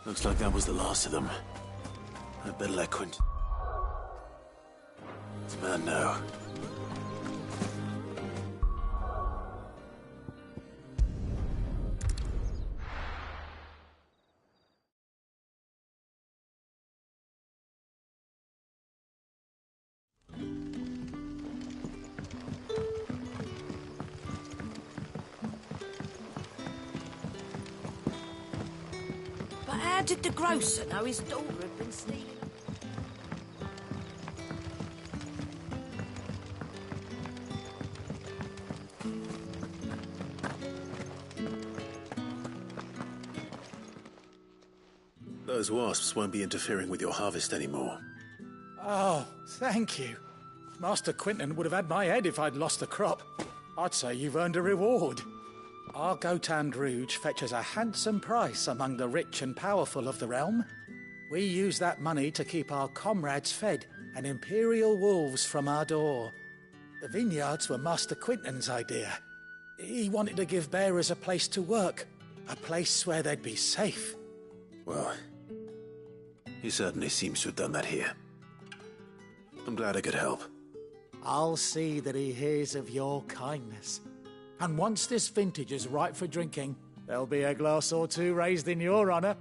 Looks like that was the last of them. I better let Quint... This man know. But how did the grocer know his daughter had been stealing? Those wasps won't be interfering with your harvest anymore. Oh, thank you. Master Quinton would have had my head if I'd lost the crop. I'd say you've earned a reward. Our Gotand Rouge fetches a handsome price among the rich and powerful of the realm. We use that money to keep our comrades fed and imperial wolves from our door. The vineyards were Master Quinton's idea. He wanted to give bearers a place to work, a place where they'd be safe. Well, he certainly seems to have done that here. I'm glad I could help. I'll see that he hears of your kindness. And once this vintage is ripe for drinking, there'll be a glass or two raised in your honor.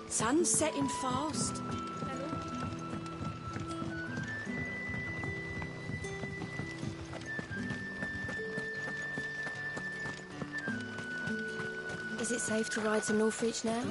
Sun's setting fast. Is it safe to ride to Northreach now?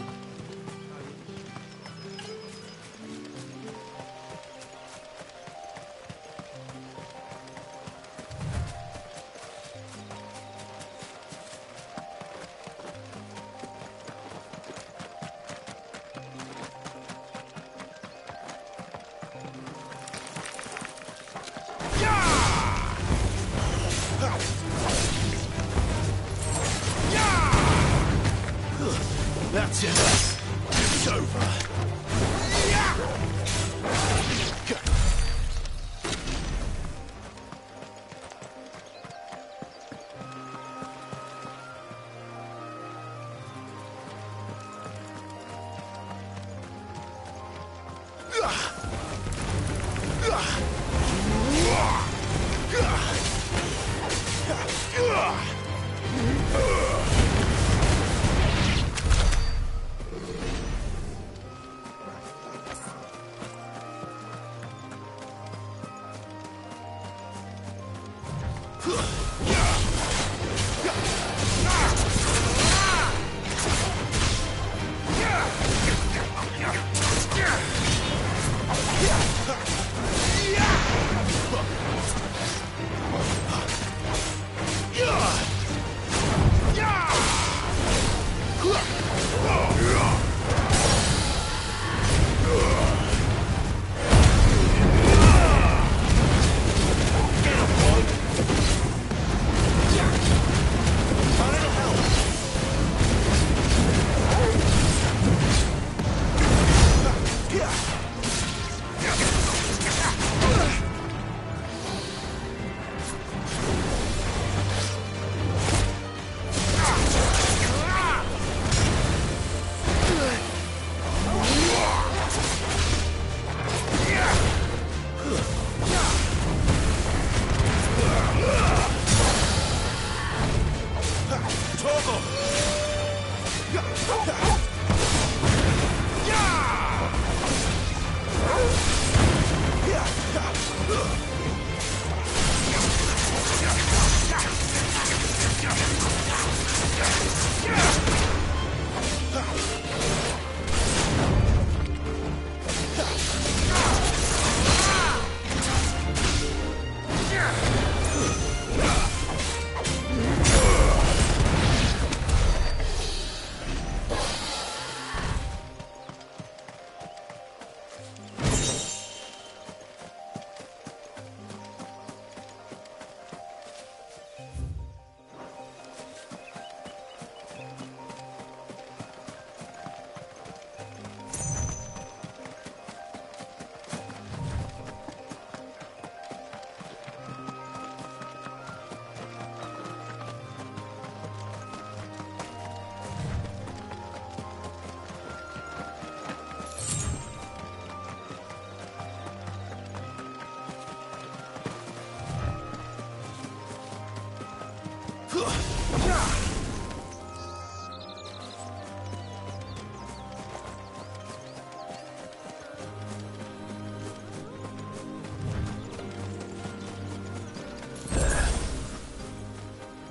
That's it. It's over.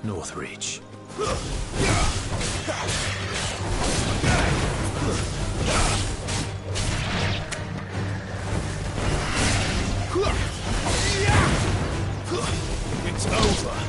North Reach. It's over.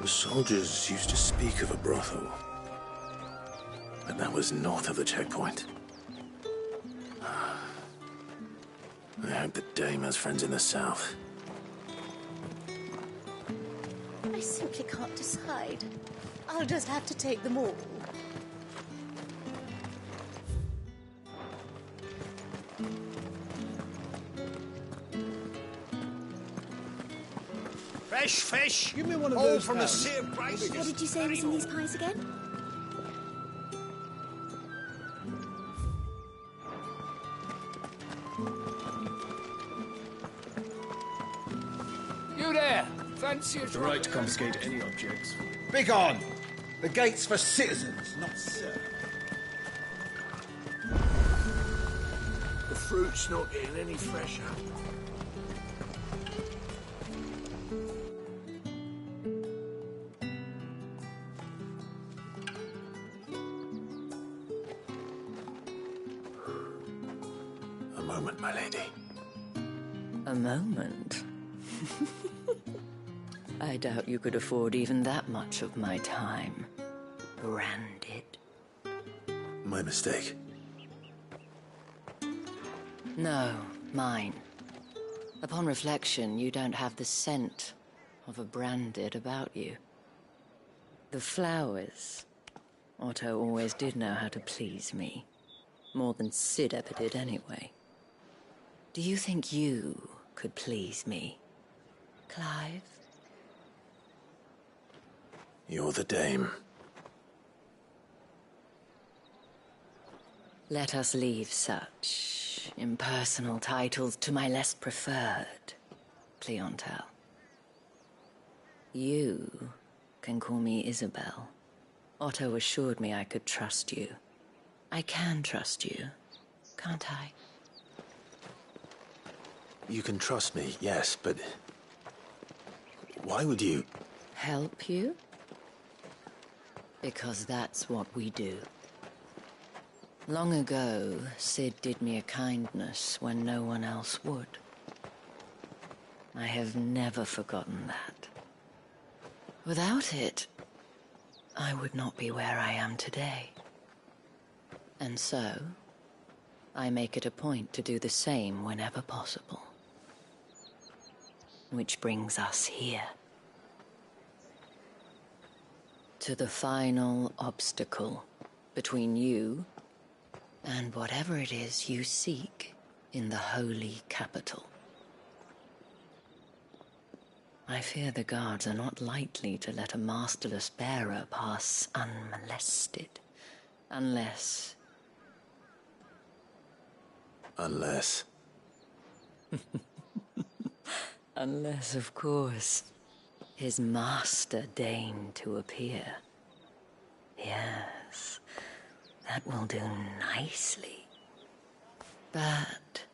The soldiers used to speak of a brothel, but that was north of the checkpoint. I hope the dame has friends in the south. I simply can't decide. I'll just have to take them all. Fresh fish. Give me one of All those from the pans. Sea of Grace. What did you say was in these pies again? You there? Fancy a The right to confiscate any objects. Begone! The gate's for citizens, not serfs. The fruit's not getting any fresher. A moment, my lady. A moment? I doubt you could afford even that much of my time. Branded. My mistake. No, mine. Upon reflection, you don't have the scent of a branded about you. The flowers. Otto always did know how to please me. More than Sid ever did anyway. Do you think you could please me, Clive? You're the dame. Let us leave such impersonal titles to my less preferred clientele. You can call me Isabel. Otto assured me I could trust you. I can trust you, can't I? You can trust me, yes, but... why would you... Help you? Because that's what we do. Long ago, Sid did me a kindness when no one else would. I have never forgotten that. Without it, I would not be where I am today. And so, I make it a point to do the same whenever possible. Which brings us here. To the final obstacle between you and whatever it is you seek in the holy capital. I fear the guards are not likely to let a masterless bearer pass unmolested, unless... Unless... Unless, of course, his master deigned to appear. Yes, that will do nicely. But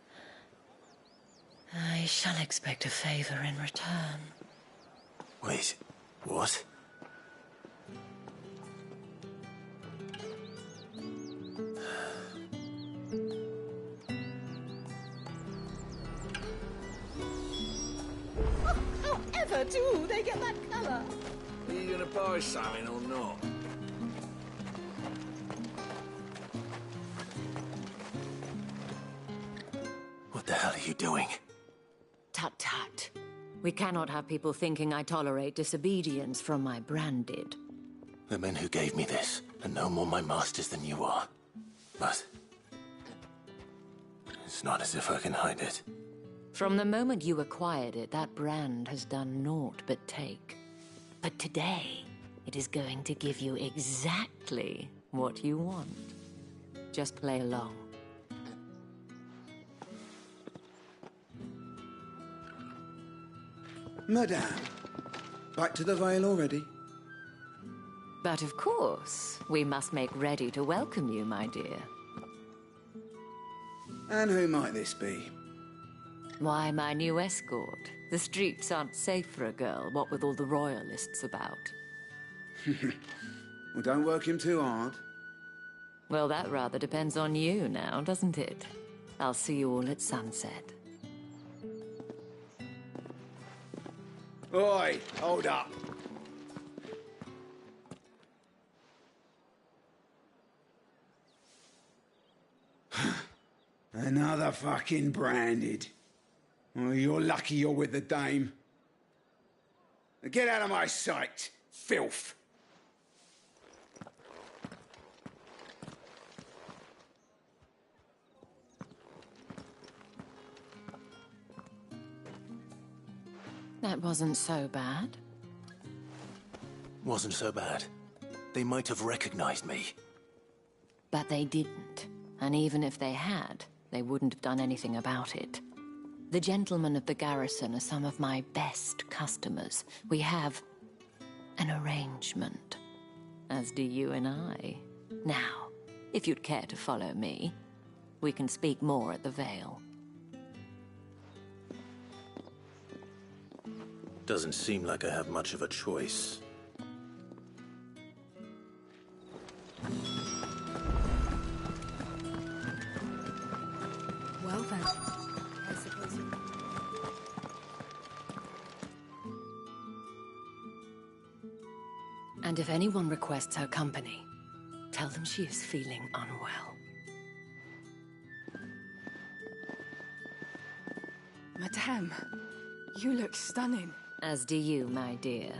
I shall expect a favor in return. Wait, what? However do they get that colour? Are you gonna buy something or not? What the hell are you doing? Tut tut. We cannot have people thinking I tolerate disobedience from my branded. The men who gave me this are no more my masters than you are. But it's not as if I can hide it. From the moment you acquired it, that brand has done naught but take. But today, it is going to give you exactly what you want. Just play along. Madame, back to the Vale already? But of course, we must make ready to welcome you, my dear. And who might this be? Why, my new escort. The streets aren't safe for a girl, what with all the royalists about. Well, don't work him too hard. Well, that rather depends on you now, doesn't it? I'll see you all at sunset. Oi, hold up. Another fucking branded. Oh, you're lucky you're with the dame. Get out of my sight, filth. That wasn't so bad. Wasn't so bad. They might have recognized me. But they didn't. And even if they had, they wouldn't have done anything about it. The gentlemen of the garrison are some of my best customers. We have an arrangement, as do you and I. Now, if you'd care to follow me, we can speak more at the Vale. Doesn't seem like I have much of a choice. Well then, I suppose you... And if anyone requests her company, tell them she is feeling unwell. Madame, you look stunning. As do you, my dear.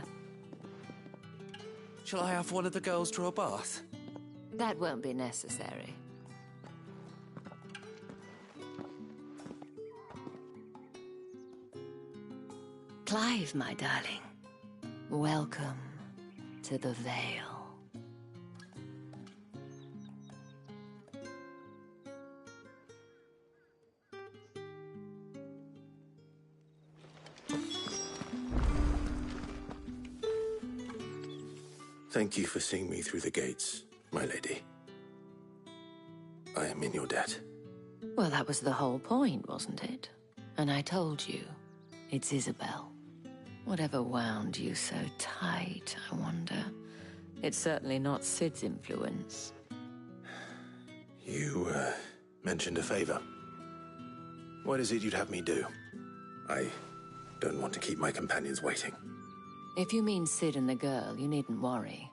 Shall I have one of the girls draw a bath? That won't be necessary. Clive, my darling. Welcome to the Vale. Thank you for seeing me through the gates, my lady. I am in your debt. Well, that was the whole point, wasn't it? And I told you, it's Isabel. Whatever wound you so tight, I wonder. It's certainly not Sid's influence. You, mentioned a favor. What is it you'd have me do? I don't want to keep my companions waiting. If you mean Sid and the girl, you needn't worry.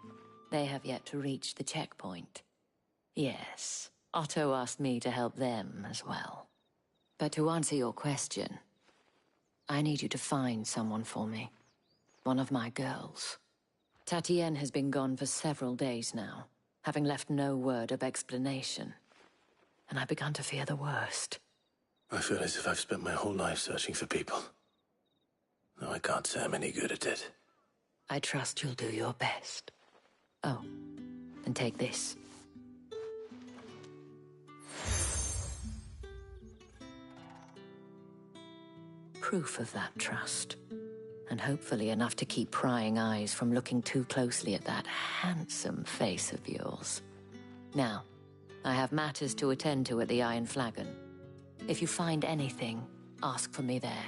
They have yet to reach the checkpoint. Yes, Otto asked me to help them as well. But to answer your question, I need you to find someone for me. One of my girls. Tatienne has been gone for several days now, having left no word of explanation. And I've begun to fear the worst. I feel as if I've spent my whole life searching for people. Though I can't say I'm any good at it. I trust you'll do your best. Oh, and take this. proof of that trust. And hopefully enough to keep prying eyes from looking too closely at that handsome face of yours. Now, I have matters to attend to at the Iron Flagon. If you find anything, ask for me there.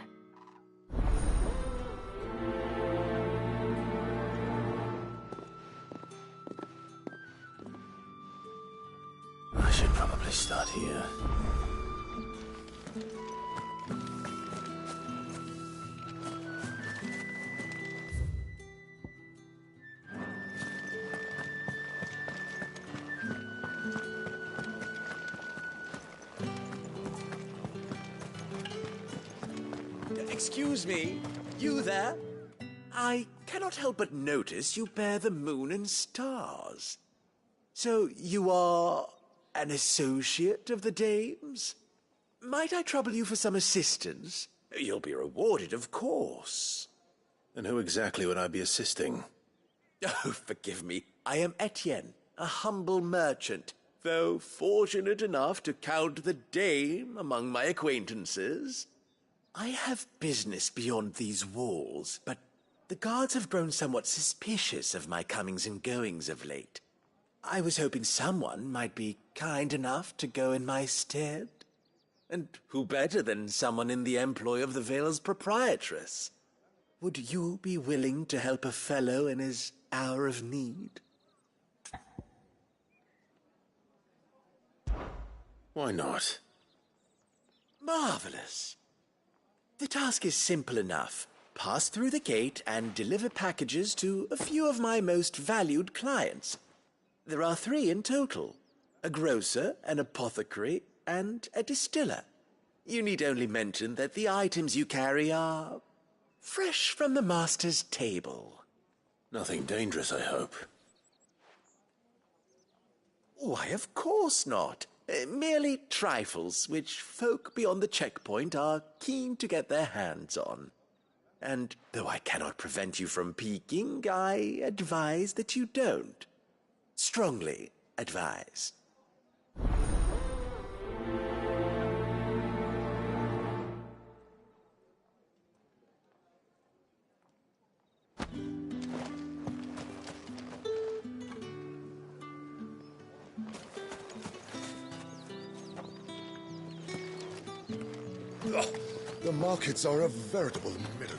I should probably start here. Excuse me, you there? I cannot help but notice you bear the moon and stars. So you are an associate of the dames? Might I trouble you for some assistance? You'll be rewarded, of course. And who exactly would I be assisting? Oh, forgive me. I am Etienne, a humble merchant, though fortunate enough to count the dame among my acquaintances. I have business beyond these walls, but the guards have grown somewhat suspicious of my comings and goings of late. I was hoping someone might be kind enough to go in my stead. And who better than someone in the employ of the Vale's proprietress? Would you be willing to help a fellow in his hour of need? Why not? Marvelous. The task is simple enough. Pass through the gate and deliver packages to a few of my most valued clients. There are 3 in total: a grocer, an apothecary, and a distiller. You need only mention that the items you carry are fresh from the master's table. Nothing dangerous, I hope. Why, of course not. Merely trifles which folk beyond the checkpoint are keen to get their hands on. And though I cannot prevent you from peeking, I advise that you don't. Strongly advise. The markets are a veritable middle.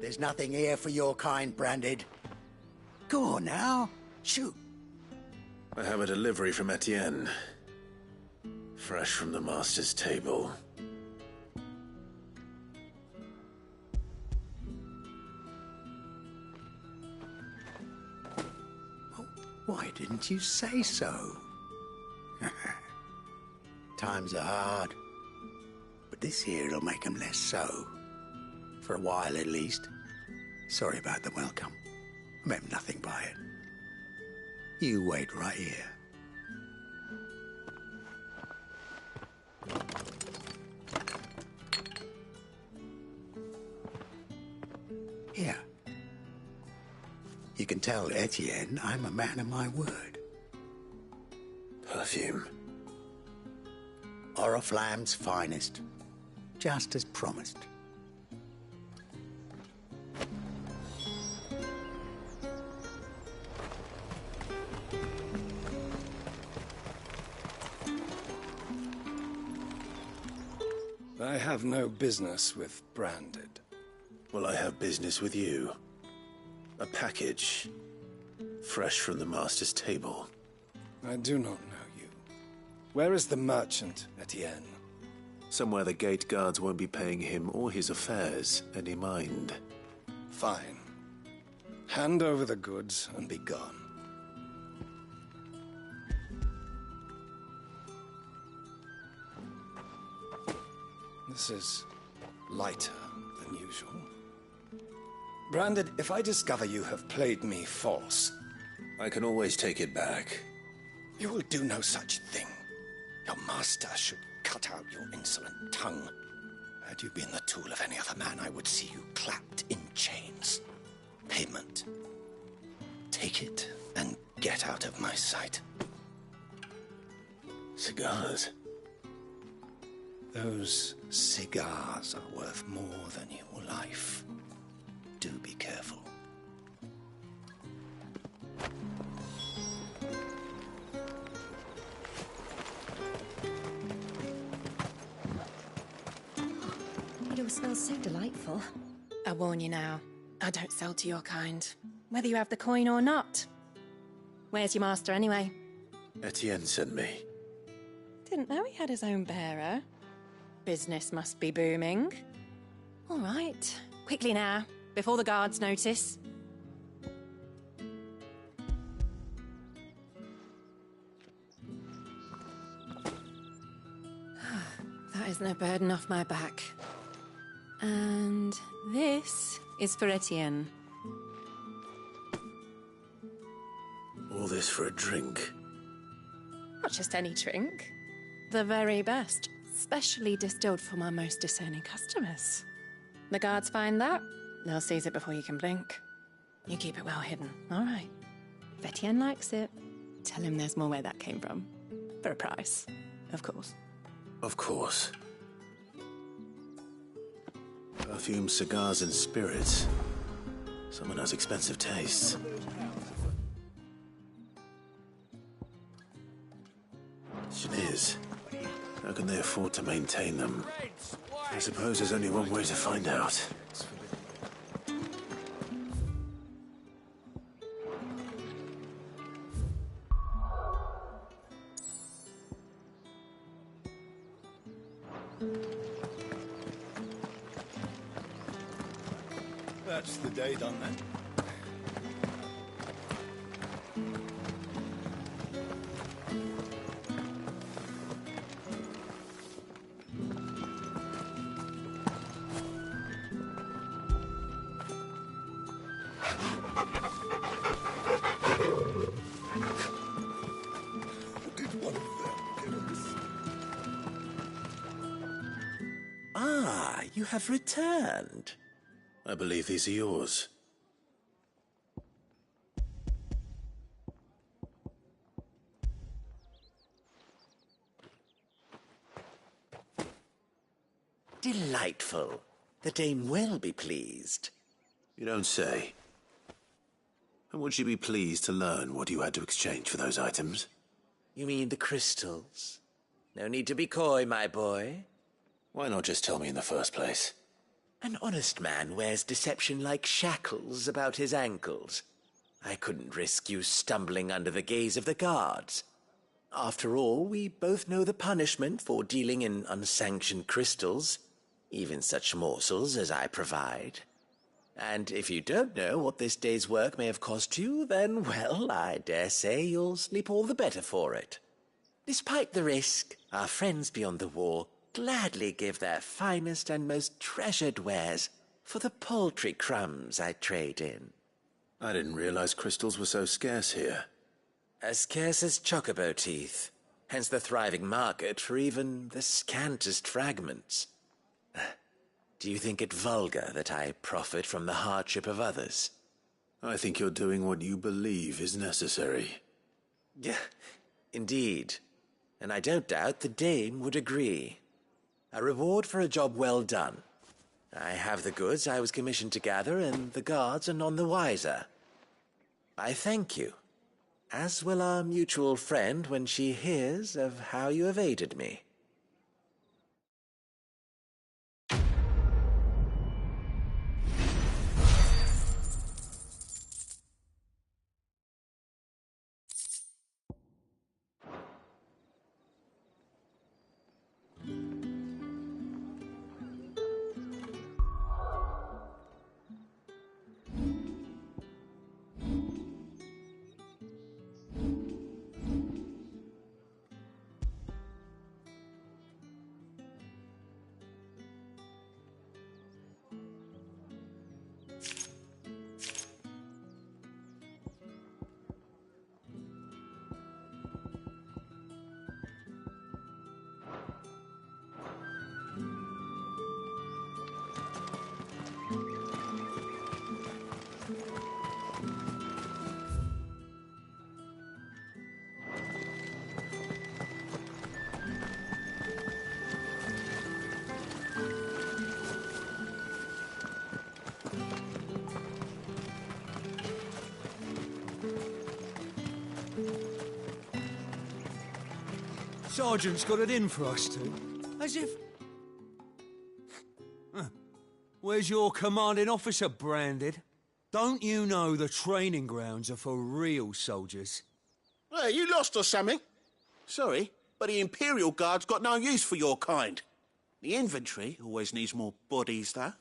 There's nothing here for your kind, Branded. Go on now. Shoot. I have a delivery from Etienne. Fresh from the master's table. Why didn't you say so? Times are hard. But this here'll make 'em less so. For a while, at least. Sorry about the welcome. I meant nothing by it. You wait right here. Here. You can tell Etienne I'm a man of my word. Perfume. Oriflamme's finest. Just as promised. I have no business with Branded. Well, I have business with you. A package. Fresh from the master's table. I do not know you. Where is the merchant, Etienne? Somewhere the gate guards won't be paying him or his affairs any mind. Fine. Hand over the goods and be gone. This is lighter than usual. Branded, if I discover you have played me false... I can always take it back. You will do no such thing. Your master should cut out your insolent tongue. Had you been the tool of any other man, I would see you clapped in chains. Payment. Take it and get out of my sight. Cigars? Those cigars are worth more than your life. Do be careful. It all smells so delightful. I warn you now, I don't sell to your kind, whether you have the coin or not. Where's your master anyway? Etienne sent me. Didn't know he had his own bearer. Business must be booming. All right, quickly now, before the guards notice. That is no burden off my back. And this is for Etienne. All this for a drink? Not just any drink. The very best, specially distilled for my most discerning customers. The guards find that, they'll seize it before you can blink. You keep it well hidden, all right? If Etienne likes it, tell him there's more where that came from. For a price, of course. Of course. Perfume, cigars, and spirits. Someone has expensive tastes. Question is, how can they afford to maintain them? I suppose there's only one way to find out. That's the day done then. Ah, you have returned. I believe these are yours. Delightful. The dame will be pleased. You don't say. And would she be pleased to learn what you had to exchange for those items? You mean the crystals? No need to be coy, my boy. Why not just tell me in the first place? An honest man wears deception like shackles about his ankles. I couldn't risk you stumbling under the gaze of the guards. After all, we both know the punishment for dealing in unsanctioned crystals, even such morsels as I provide. And if you don't know what this day's work may have cost you, then, well, I dare say you'll sleep all the better for it. Despite the risk, our friends beyond the wall gladly give their finest and most treasured wares for the paltry crumbs I trade in. I didn't realize crystals were so scarce here. As scarce as chocobo teeth, hence the thriving market for even the scantest fragments. Do you think it vulgar that I profit from the hardship of others? I think you're doing what you believe is necessary. Yeah, indeed. And I don't doubt the dame would agree. A reward for a job well done. I have the goods I was commissioned to gather, and the guards are none the wiser. I thank you, as will our mutual friend when she hears of how you have aided me. Sergeant's got it in for us two. As if... Where's your commanding officer, Branded? Don't you know the training grounds are for real soldiers? Hey, you lost or something? Sorry, but the Imperial Guard's got no use for your kind. The infantry always needs more bodies, though.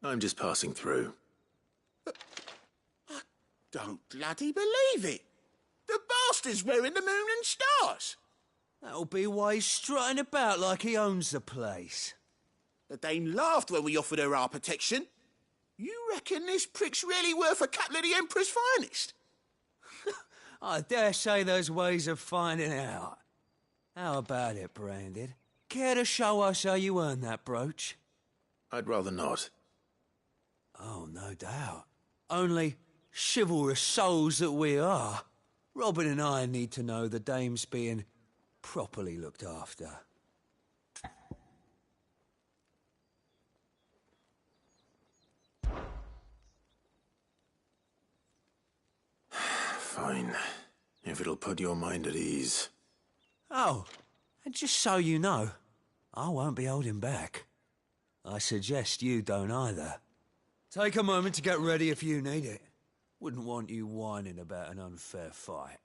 I'm just passing through. I don't bloody believe it. The bastard's wearing the moon and stars. That'll be why he's strutting about like he owns the place. The Dane laughed when we offered her our protection. You reckon this prick's really worth a couple of the Emperor's finest? I dare say there's ways of finding out. How about it, Branded? Care to show us how you earned that brooch? I'd rather not. Oh, no doubt. Only chivalrous souls that we are. Robin and I need to know the dame's being properly looked after. Fine. If it'll put your mind at ease. Oh, and just so you know, I won't be holding back. I suggest you don't either. Take a moment to get ready if you need it. Wouldn't want you whining about an unfair fight.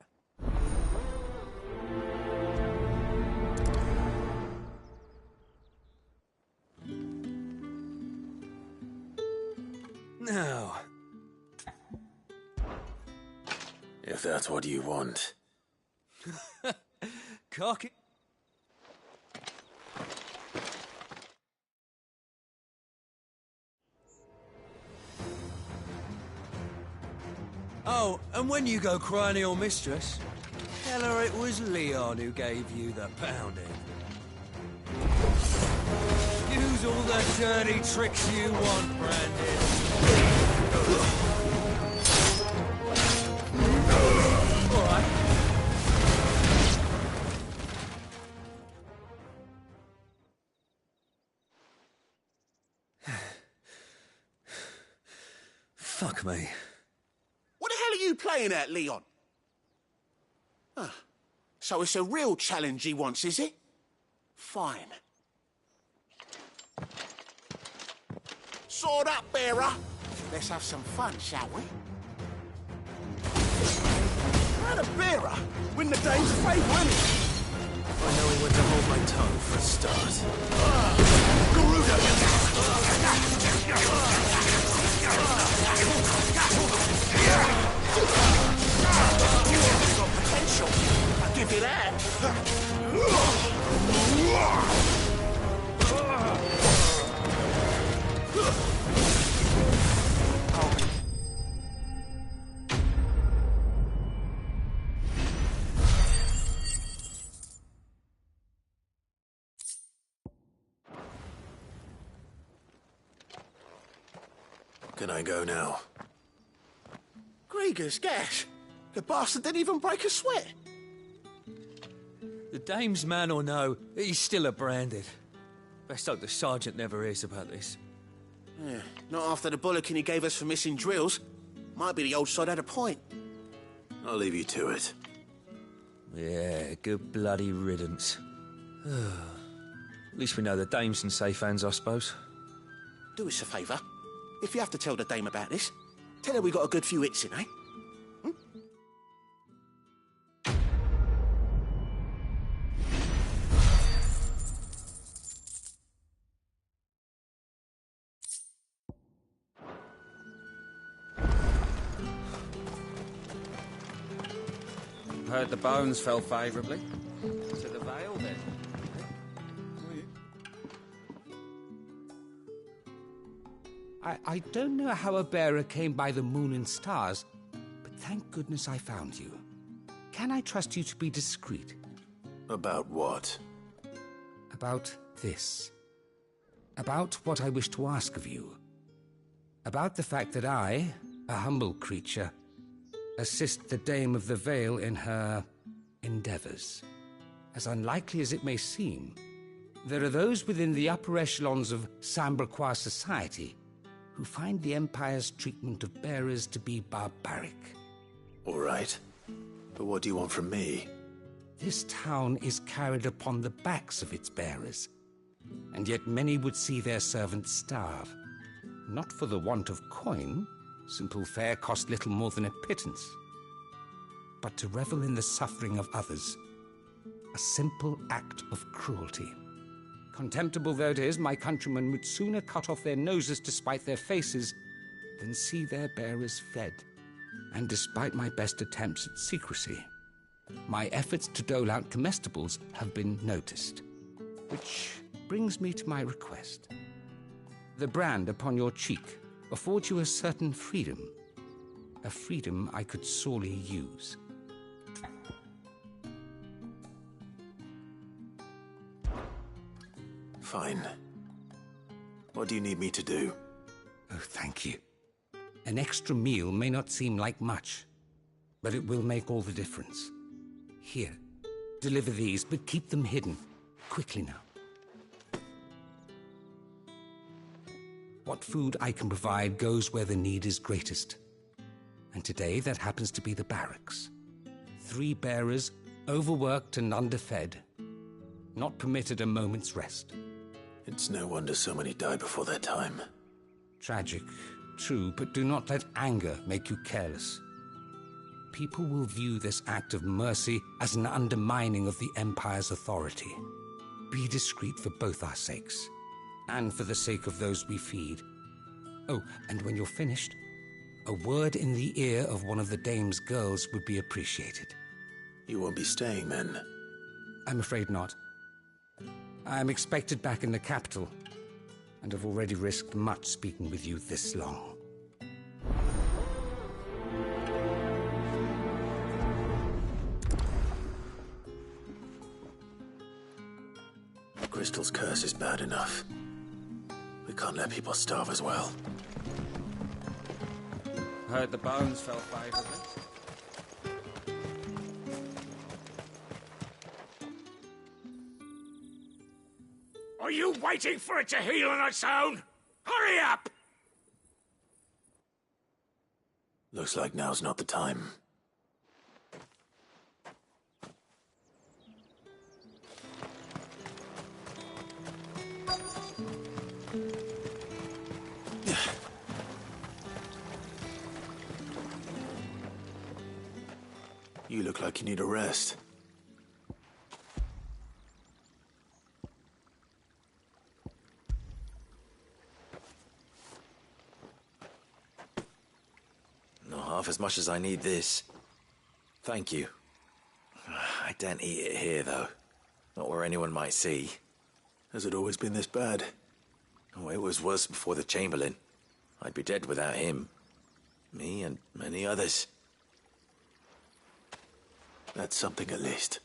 Now... If that's what you want. Cock it. Oh, and when you go crying to your mistress, tell her it was Leon who gave you the pounding. Use all the dirty tricks you want, Brandon. All right. Fuck me. What the hell are you playing at, Leon? So it's a real challenge he wants, is it? Fine. Sword up, bearer. Let's have some fun, shall we? How the bearer win the dame's favour, isn't it? I know when to hold my tongue for a start. Got potential. I'll give you that. Can I go now? Grieger's gas. The bastard didn't even break a sweat. The dame's man or no, he's still a Branded. Best hope the sergeant never hears about this. Yeah, not after the bullocking he gave us for missing drills. Might be the old sod had a point. I'll leave you to it. Yeah, good bloody riddance. At least we know the dame's in safe hands, I suppose. Do us a favour. If you have to tell the dame about this, tell her we got a good few hits in, eh? Heard the bones fell favourably. To the Vale, then. I don't know how a bearer came by the moon and stars, but thank goodness I found you. Can I trust you to be discreet? About what? About this. About what I wish to ask of you. About the fact that I, a humble creature, assist the Dame of the Vale in her endeavours. As unlikely as it may seem, there are those within the upper echelons of Samberquois society who find the Empire's treatment of bearers to be barbaric. All right. But what do you want from me? This town is carried upon the backs of its bearers, and yet many would see their servants starve. Not for the want of coin, simple fare cost little more than a pittance, but to revel in the suffering of others, a simple act of cruelty. Contemptible though it is, my countrymen would sooner cut off their noses to spite their faces than see their bearers fed. And despite my best attempts at secrecy, my efforts to dole out comestibles have been noticed. Which brings me to my request. The brand upon your cheek affords you a certain freedom, a freedom I could sorely use. Fine. What do you need me to do? Oh, thank you. An extra meal may not seem like much, but it will make all the difference. Here, deliver these, but keep them hidden. Quickly now. What food I can provide goes where the need is greatest. And today that happens to be the barracks. 3 bearers, overworked and underfed, not permitted a moment's rest. It's no wonder so many die before their time. Tragic, true, but do not let anger make you careless. People will view this act of mercy as an undermining of the Empire's authority. Be discreet for both our sakes, and for the sake of those we feed. Oh, and when you're finished, a word in the ear of one of the dame's girls would be appreciated. You won't be staying, then? I'm afraid not. I'm expected back in the capital, and have already risked much speaking with you this long. Crystal's curse is bad enough. We can't let people starve as well. Heard the bones fell favorably. Are you waiting for it to heal on its own? Hurry up! Looks like now's not the time. You look like you need a rest. Not half as much as I need this. Thank you. I daren't eat it here, though. Not where anyone might see. Has it always been this bad? Oh, it was worse before the Chamberlain. I'd be dead without him. Me and many others. That's something at least.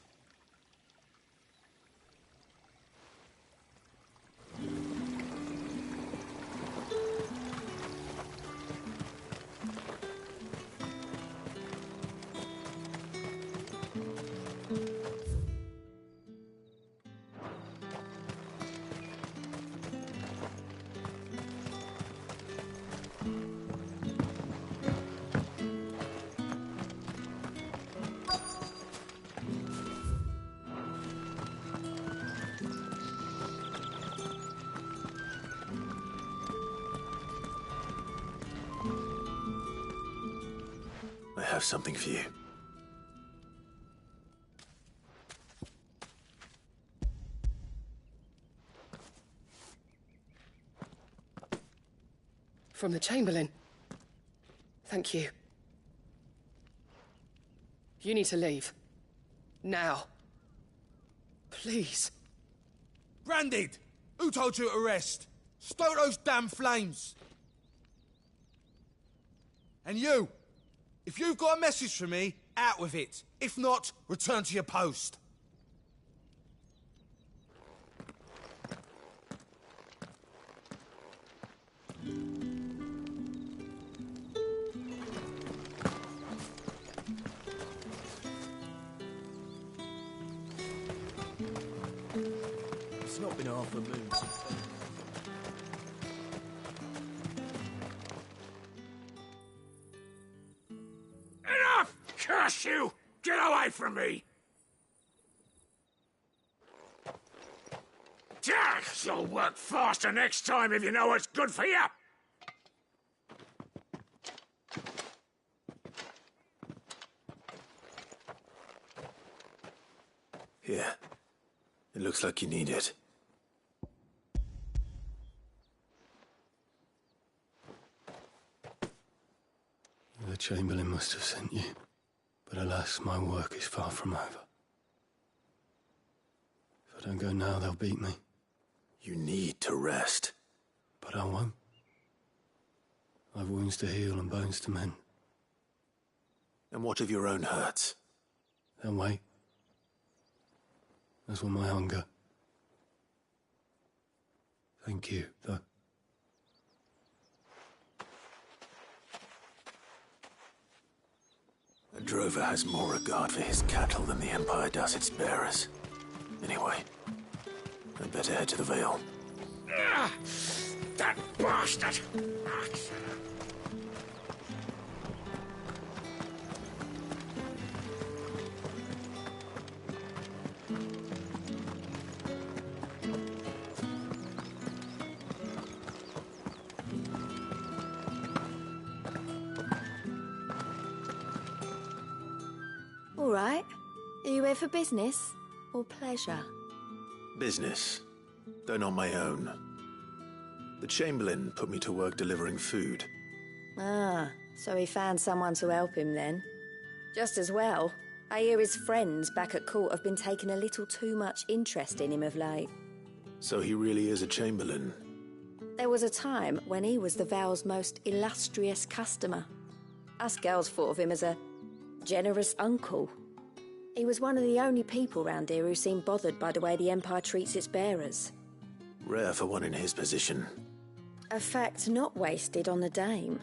I have something for you. From the Chamberlain. Thank you. You need to leave. Now. Please. Branded! Who told you to rest? Stoke those damn flames! And you! If you've got a message for me, out with it. If not, return to your post. It's not been half a moon since then. Enough! Curse you! Get away from me! You'll work faster next time if you know what's good for you. Here. It looks like you need it. The Chamberlain must have sent you, but alas, my work is far from over. If I don't go now, they'll beat me. You need to rest. But I won't. I've wounds to heal and bones to mend. And what of your own hurts? They'll wait. As will my hunger. Thank you, though. A drover has more regard for his cattle than the Empire does its bearers. Anyway, I'd better head to the Vale. That bastard! All right. Are you here for business or pleasure? Business, though not my own. The Chamberlain put me to work delivering food. Ah, so he found someone to help him then. Just as well. I hear his friends back at court have been taking a little too much interest in him of late. So he really is a Chamberlain. There was a time when he was the Vale's most illustrious customer. Us girls thought of him as a generous uncle. He was one of the only people round here who seemed bothered by the way the Empire treats its bearers. Rare for one in his position. A fact not wasted on the dame.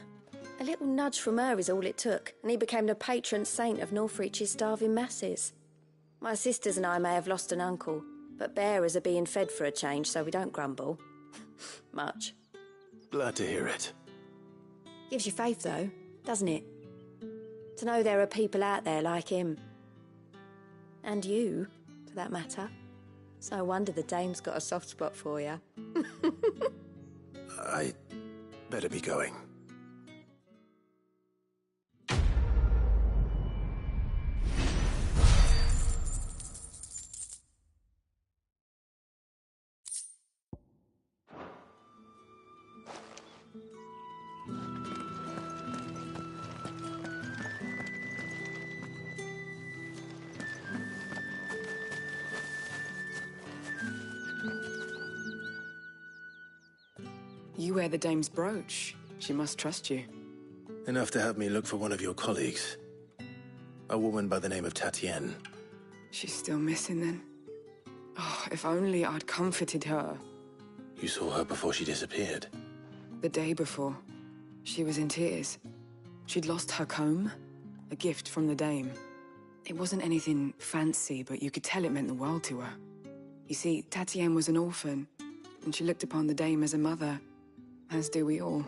A little nudge from her is all it took, and he became the patron saint of Northreach's starving masses. My sisters and I may have lost an uncle, but bearers are being fed for a change, so we don't grumble. Much. Glad to hear it. Gives you faith, though, doesn't it? To know there are people out there like him. And you, for that matter. It's no wonder the dame's got a soft spot for you. I better be going. You wear the dame's brooch. She must trust you. Enough to have me look for one of your colleagues. A woman by the name of Tatienne. She's still missing then. Oh, if only I'd comforted her. You saw her before she disappeared. The day before. She was in tears. She'd lost her comb, a gift from the dame. It wasn't anything fancy, but you could tell it meant the world to her. You see, Tatienne was an orphan, and she looked upon the dame as a mother, as do we all.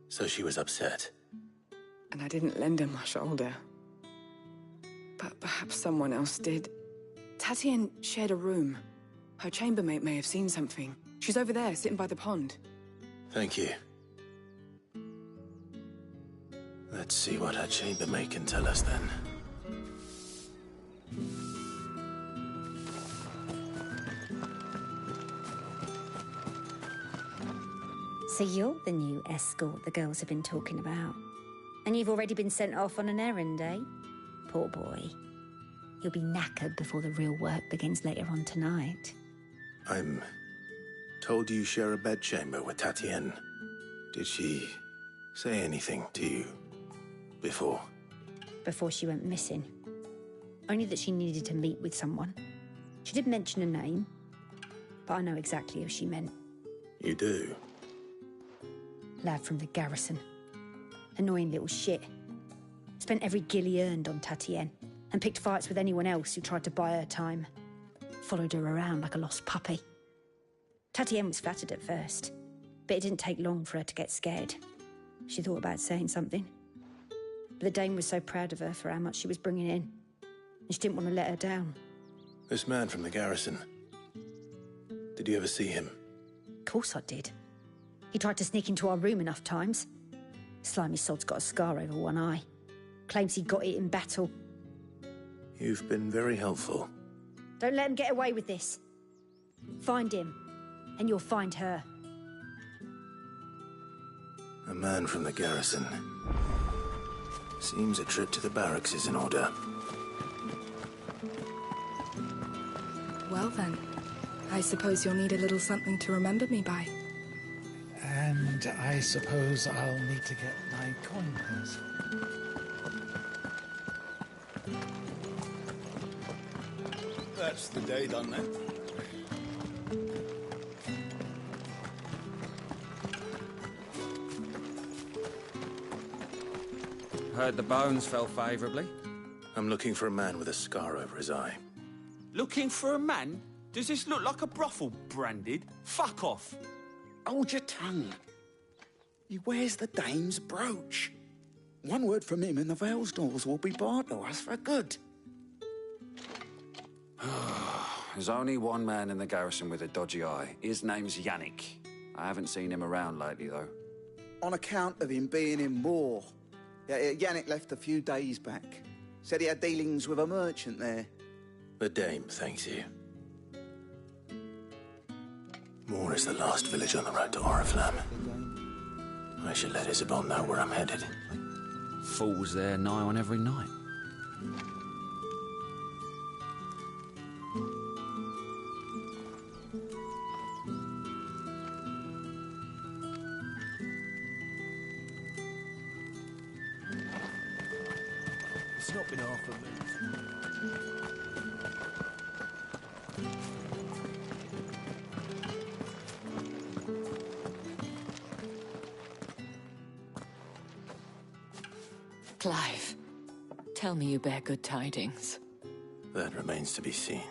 So she was upset. And I didn't lend her my shoulder. But perhaps someone else did. Tatienne shared a room. Her chambermaid may have seen something. She's over there, sitting by the pond. Thank you. Let's see what her chambermaid can tell us then. So you're the new escort the girls have been talking about. And you've already been sent off on an errand, eh? Poor boy. You'll be knackered before the real work begins later on tonight. I'm told you share a bedchamber with Tatienne. Did she say anything to you before? Before she went missing. Only that she needed to meet with someone. She did mention a name, but I know exactly who she meant. You do? Lad from the garrison. Annoying little shit. Spent every guil he earned on Tatienne, and picked fights with anyone else who tried to buy her time. Followed her around like a lost puppy. Tatienne was flattered at first, but it didn't take long for her to get scared. She thought about saying something. But the dame was so proud of her for how much she was bringing in, and she didn't want to let her down. This man from the garrison. Did you ever see him? Of course I did. He tried to sneak into our room enough times. Slimy sod's got a scar over one eye. Claims he got it in battle. You've been very helpful. Don't let him get away with this. Find him, and you'll find her. A man from the garrison. Seems a trip to the barracks is in order. Well then, I suppose you'll need a little something to remember me by. And I suppose I'll need to get my coin purse. That's the day done then. Heard the bones fell favourably. I'm looking for a man with a scar over his eye. Looking for a man? Does this look like a brothel, Branded? Fuck off. Hold your tongue. He wears the dame's brooch. One word from him and the Vale's doors will be barred to us for good. There's only one man in the garrison with a dodgy eye. His name's Yannick. I haven't seen him around lately, though. On account of him being in war. Yannick left a few days back. Said he had dealings with a merchant there. The dame thanks you. Moor is the last village on the road to Oriflamme. I should let Isabel know where I'm headed. Fools there nigh on every night. It's not been half a minute. Clive, tell me you bear good tidings. That remains to be seen.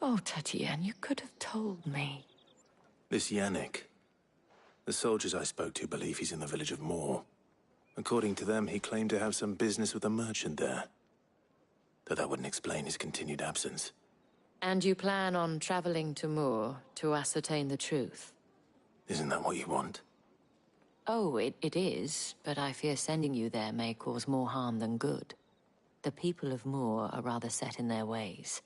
Oh, Tatienne, you could have told me. This Yannick. The soldiers I spoke to believe he's in the village of Moor. According to them, he claimed to have some business with a merchant there. Though that wouldn't explain his continued absence. And you plan on traveling to Moor to ascertain the truth? Isn't that what you want? Oh, it is, but I fear sending you there may cause more harm than good. The people of Moor are rather set in their ways.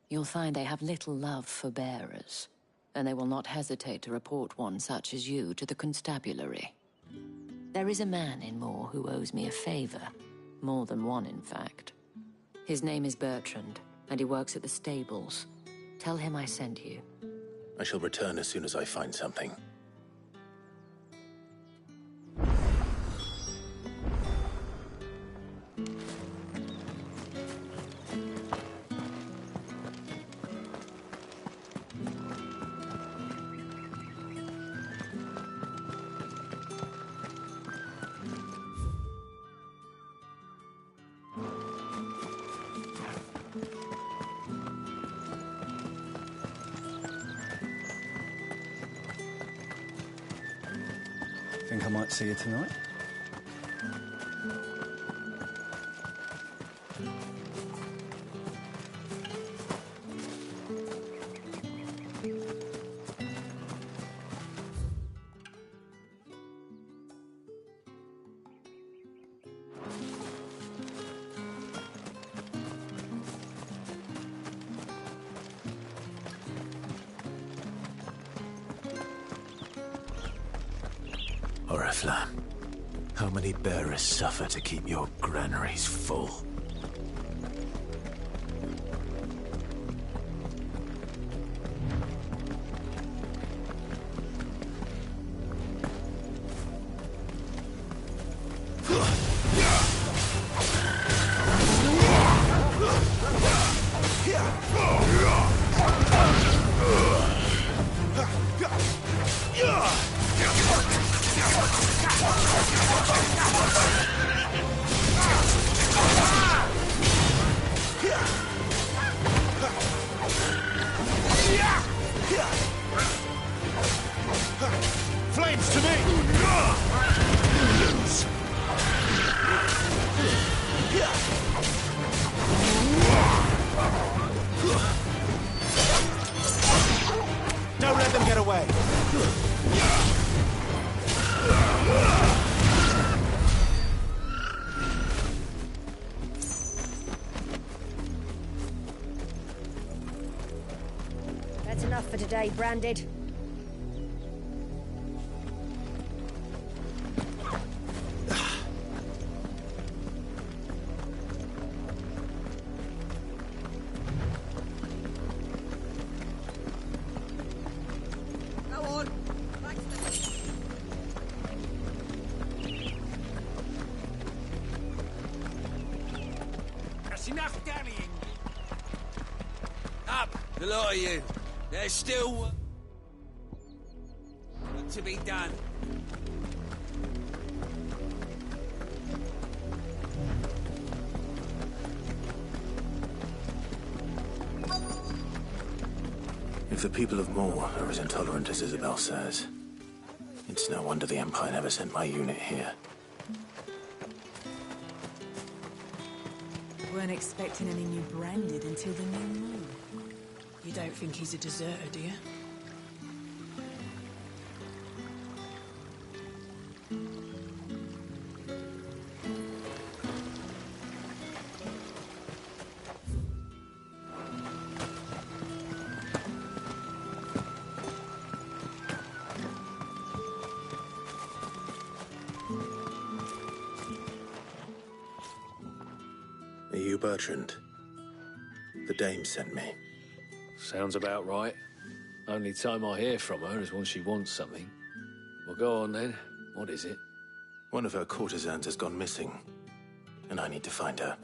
You'll find they have little love for bearers, and they will not hesitate to report one such as you to the constabulary. There is a man in Moor who owes me a favor. More than one, in fact. His name is Bertrand, and he works at the stables. Tell him I sent you. I shall return as soon as I find something. Think I might see you tonight? Oriflamme, how many bearers suffer to keep your granaries full? flames to me! Don't let them get away. That's enough for today, Branded. That's enough dallying. Up, the lot of you. There's still work to be done. If the people of Moor are as intolerant as Isabel says, it's no wonder the Empire never sent my unit here. Weren't expecting any new Branded until the new moon. You don't think he's a deserter, do you? Are you Bertrand? The dame sent me. Sounds about right. Only time I hear from her is when she wants something. Well, go on then. What is it? One of her courtesans has gone missing, and I need to find her.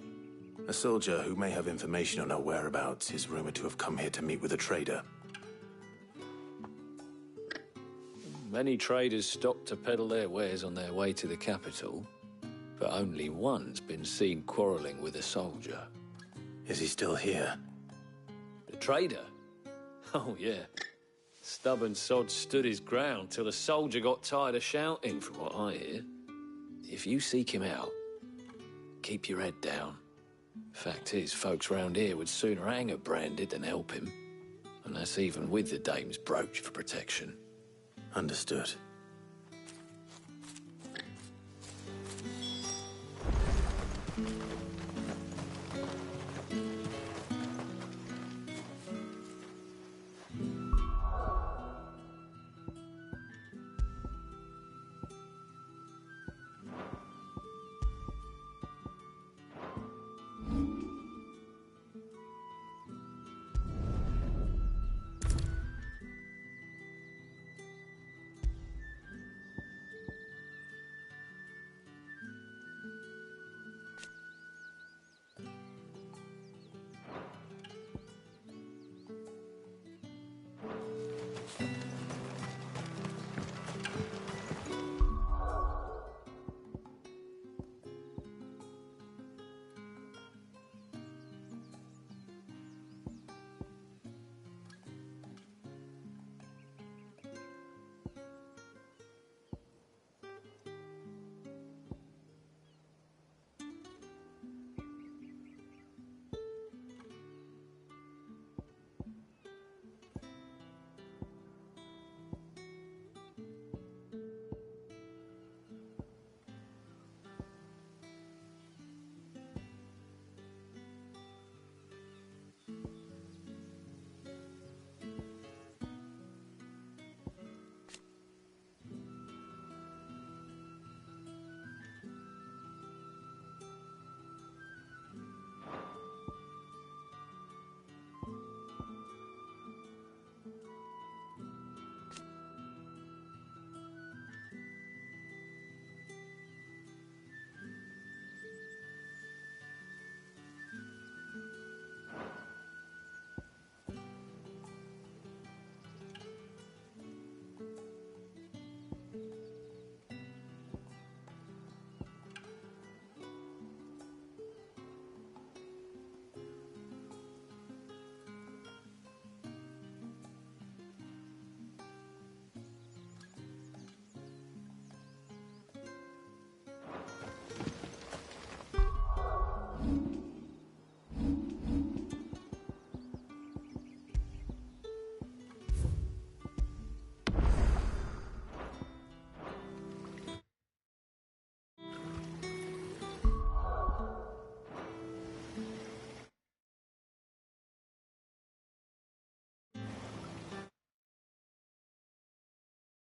A soldier who may have information on her whereabouts is rumored to have come here to meet with a trader. Many traders stop to peddle their wares on their way to the capital, but only one's been seen quarreling with a soldier. Is he still here? The trader? Oh, yeah. Stubborn sod stood his ground till the soldier got tired of shouting, from what I hear. If you seek him out, keep your head down. Fact is, folks round here would sooner hang a Branded than help him. And that's even with the dame's brooch for protection. Understood.